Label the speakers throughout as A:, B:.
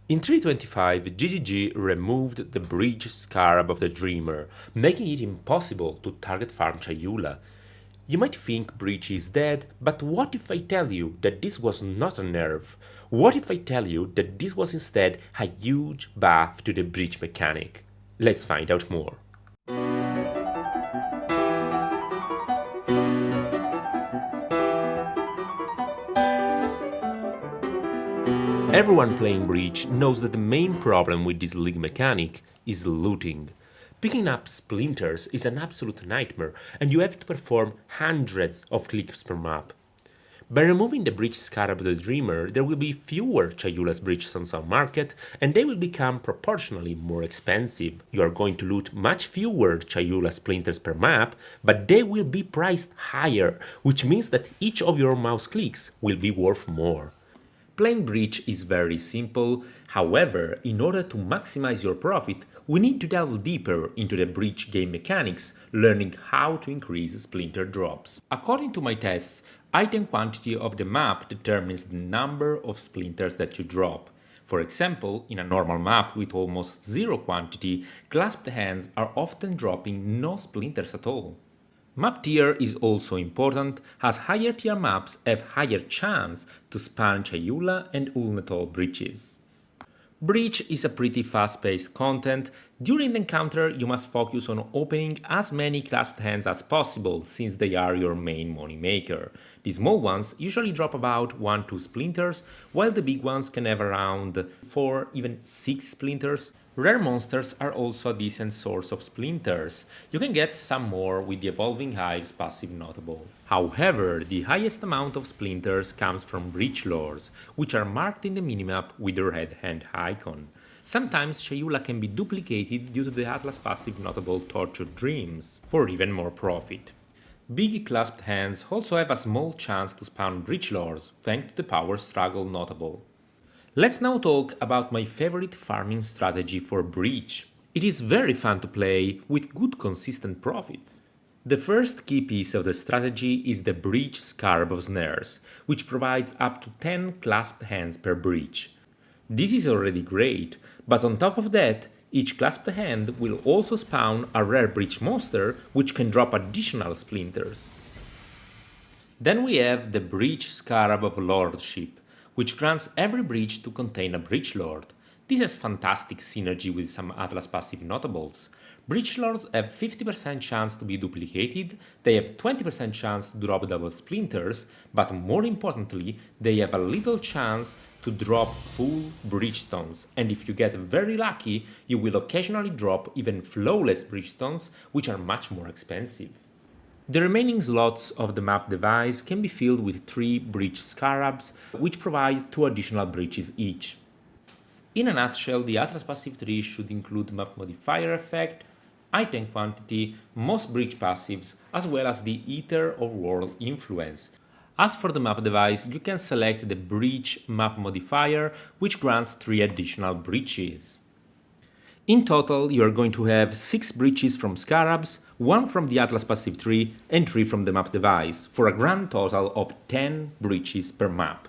A: In 3.25, GGG removed the Breach Scarab of the Dreamer, making it impossible to target farm Chayula. You might think Breach is dead, but what if I tell you that this was not a nerf? What if I tell you that this was instead a huge buff to the Breach mechanic? Let's find out more. Everyone playing Breach knows that the main problem with this league mechanic is looting. Picking up splinters is an absolute nightmare, and you have to perform hundreds of clicks per map. By removing the Breach Scarab of the Dreamer, there will be fewer Chayula's Breachstones on market, and they will become proportionally more expensive. You are going to loot much fewer Chayula splinters per map, but they will be priced higher, which means that each of your mouse clicks will be worth more. Playing Breach is very simple, however, in order to maximize your profit, we need to delve deeper into the Breach game mechanics, learning how to increase splinter drops. According to my tests, item quantity of the map determines the number of splinters that you drop. For example, in a normal map with almost zero quantity, clasped hands are often dropping no splinters at all. Map tier is also important, as higher tier maps have higher chance to spawn Chayula and Ulnetol breaches. Breach is a pretty fast-paced content. During the encounter you must focus on opening as many clasped hands as possible, since they are your main money maker. The small ones usually drop about 1-2 splinters, while the big ones can have around 4, even 6 splinters. Rare monsters are also a decent source of splinters. You can get some more with the Evolving Hives passive notable. However, the highest amount of splinters comes from Breach lores, which are marked in the minimap with the red hand icon. Sometimes Chayula can be duplicated due to the Atlas passive notable Tortured Dreams, for even more profit. Big clasped hands also have a small chance to spawn Breach lores, thanks to the power struggle notable. Let's now talk about my favorite farming strategy for Breach. It is very fun to play with good consistent profit. The first key piece of the strategy is the Breach Scarab of Snares, which provides up to 10 clasped hands per breach. This is already great, but on top of that, each clasped hand will also spawn a rare breach monster which can drop additional splinters. Then we have the Breach Scarab of Lordship, which grants every breach to contain a Breach Lord. This has fantastic synergy with some Atlas passive notables. Breach Lords have 50% chance to be duplicated, they have 20% chance to drop double splinters, but more importantly, they have a little chance to drop full Breachstones, and if you get very lucky, you will occasionally drop even flawless Breachstones, which are much more expensive. The remaining slots of the map device can be filled with 3 Breach Scarabs, which provide 2 additional breaches each. In a nutshell, the Atlas passive tree should include map modifier effect, item quantity, most breach passives, as well as the Ether of World influence. As for the map device, you can select the Breach map modifier, which grants 3 additional breaches. In total, you are going to have 6 breaches from Scarabs, 1 from the Atlas passive tree, and 3 from the map device, for a grand total of 10 breaches per map.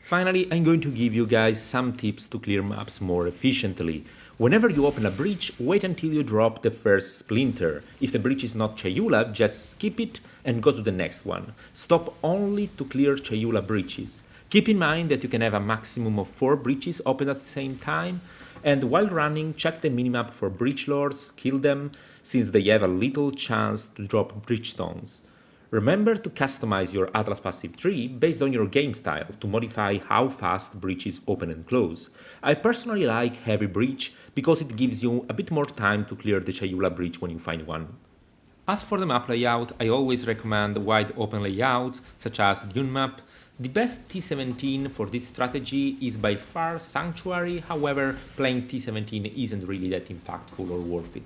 A: Finally, I'm going to give you guys some tips to clear maps more efficiently. Whenever you open a breach, wait until you drop the first splinter. If the breach is not Chayula, just skip it and go to the next one. Stop only to clear Chayula breaches. Keep in mind that you can have a maximum of 4 breaches open at the same time, and while running, check the minimap for breach lords, kill them, since they have a little chance to drop breachstones. Remember to customize your Atlas passive tree based on your game style to modify how fast breaches open and close. I personally like heavy breach because it gives you a bit more time to clear the Chayula breach when you find one. As for the map layout, I always recommend wide open layouts such as Dune map. The best T17 for this strategy is by far Sanctuary, however, playing T17 isn't really that impactful or worth it.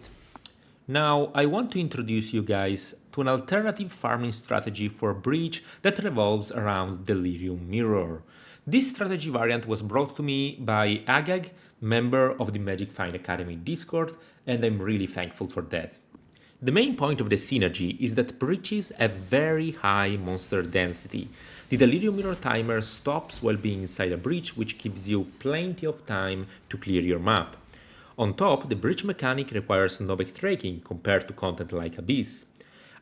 A: Now, I want to introduce you guys to an alternative farming strategy for Breach that revolves around Delirium Mirror. This strategy variant was brought to me by Agag, member of the Magic Find Academy Discord, and I'm really thankful for that. The main point of the synergy is that breaches have very high monster density. The Delirium Mirror timer stops while being inside a breach, which gives you plenty of time to clear your map. On top, the breach mechanic requires no backtracking compared to content like Abyss.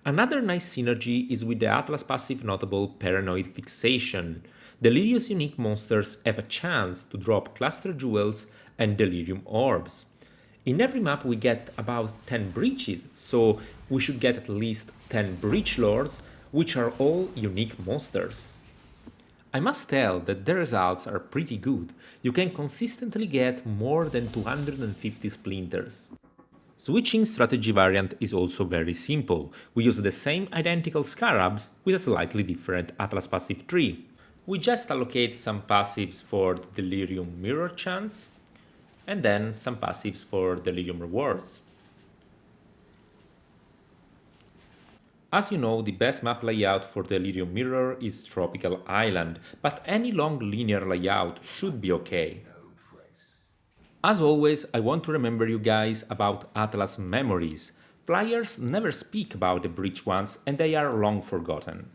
A: Another nice synergy is with the Atlas passive notable Paranoid Fixation. Delirium's unique monsters have a chance to drop Cluster Jewels and Delirium Orbs. In every map we get about 10 breaches, so we should get at least 10 breach lords, which are all unique monsters. I must tell that the results are pretty good. You can consistently get more than 250 splinters. Switching strategy variant is also very simple. We use the same identical Scarabs with a slightly different Atlas passive tree. We just allocate some passives for the Delirium Mirror chance, and then some passives for Delirium rewards. As you know, the best map layout for Delirium Mirror is Tropical Island, but any long linear layout should be okay. As always, I want to remember you guys about Atlas memories. Players never speak about the breach ones and they are long forgotten.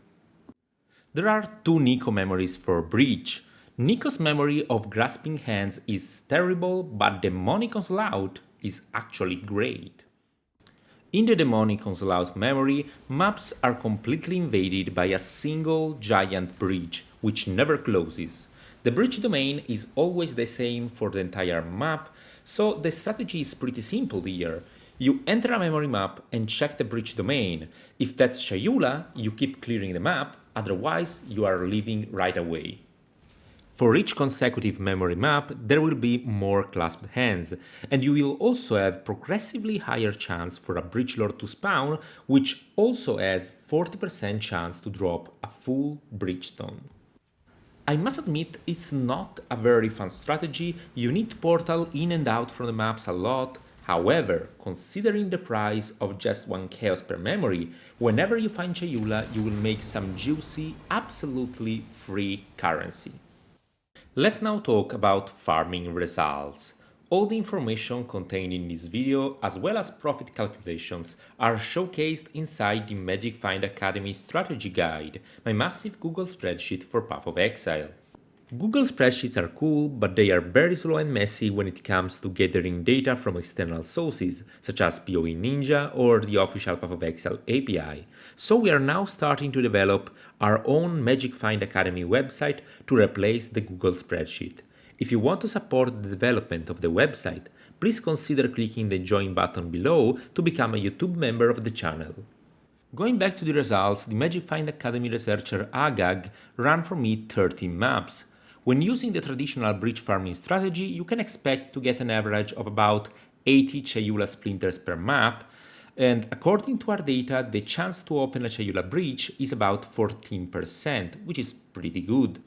A: There are two Niko memories for breach. Niko's memory of grasping hands is terrible, but Demonic Onslaught is actually great. In the Demonic Onslaught memory, maps are completely invaded by a single giant breach, which never closes. The breach domain is always the same for the entire map, so the strategy is pretty simple here. You enter a memory map and check the breach domain. If that's Chayula, you keep clearing the map, otherwise you are leaving right away. For each consecutive memory map, there will be more clasped hands, and you will also have progressively higher chance for a breach lord to spawn, which also has 40% chance to drop a full Breachstone. I must admit, it's not a very fun strategy. You need portal in and out from the maps a lot. However, considering the price of just 1 chaos per memory, whenever you find Chayula, you will make some juicy, absolutely free currency. Let's now talk about farming results. All the information contained in this video, as well as profit calculations, are showcased inside the Magic Find Academy Strategy Guide, my massive Google spreadsheet for Path of Exile. Google spreadsheets are cool, but they are very slow and messy when it comes to gathering data from external sources, such as PoE Ninja or the official Path of Exile API. So we are now starting to develop our own Magic Find Academy website to replace the Google spreadsheet. If you want to support the development of the website, please consider clicking the join button below to become a YouTube member of the channel. Going back to the results, the Magic Find Academy researcher Agag ran for me 13 maps. When using the traditional breach farming strategy, you can expect to get an average of about 80 Chayula splinters per map, and according to our data, the chance to open a Chayula breach is about 14%, which is pretty good.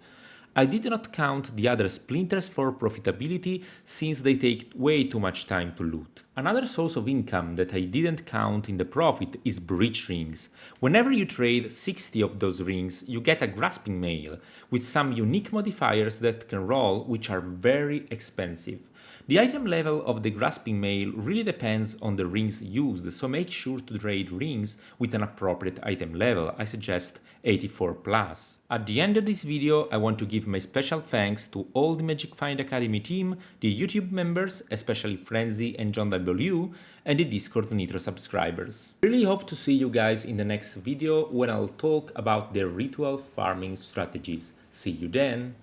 A: I did not count the other splinters for profitability since they take way too much time to loot. Another source of income that I didn't count in the profit is breach rings. Whenever you trade 60 of those rings, you get a grasping mail with some unique modifiers that can roll, which are very expensive. The item level of the grasping mail really depends on the rings used, so make sure to trade rings with an appropriate item level. I suggest 84+. At the end of this video, I want to give my special thanks to all the Magic Find Academy team, the YouTube members, especially Frenzy and John W, and the Discord Nitro subscribers. Really hope to see you guys in the next video when I'll talk about the ritual farming strategies. See you then!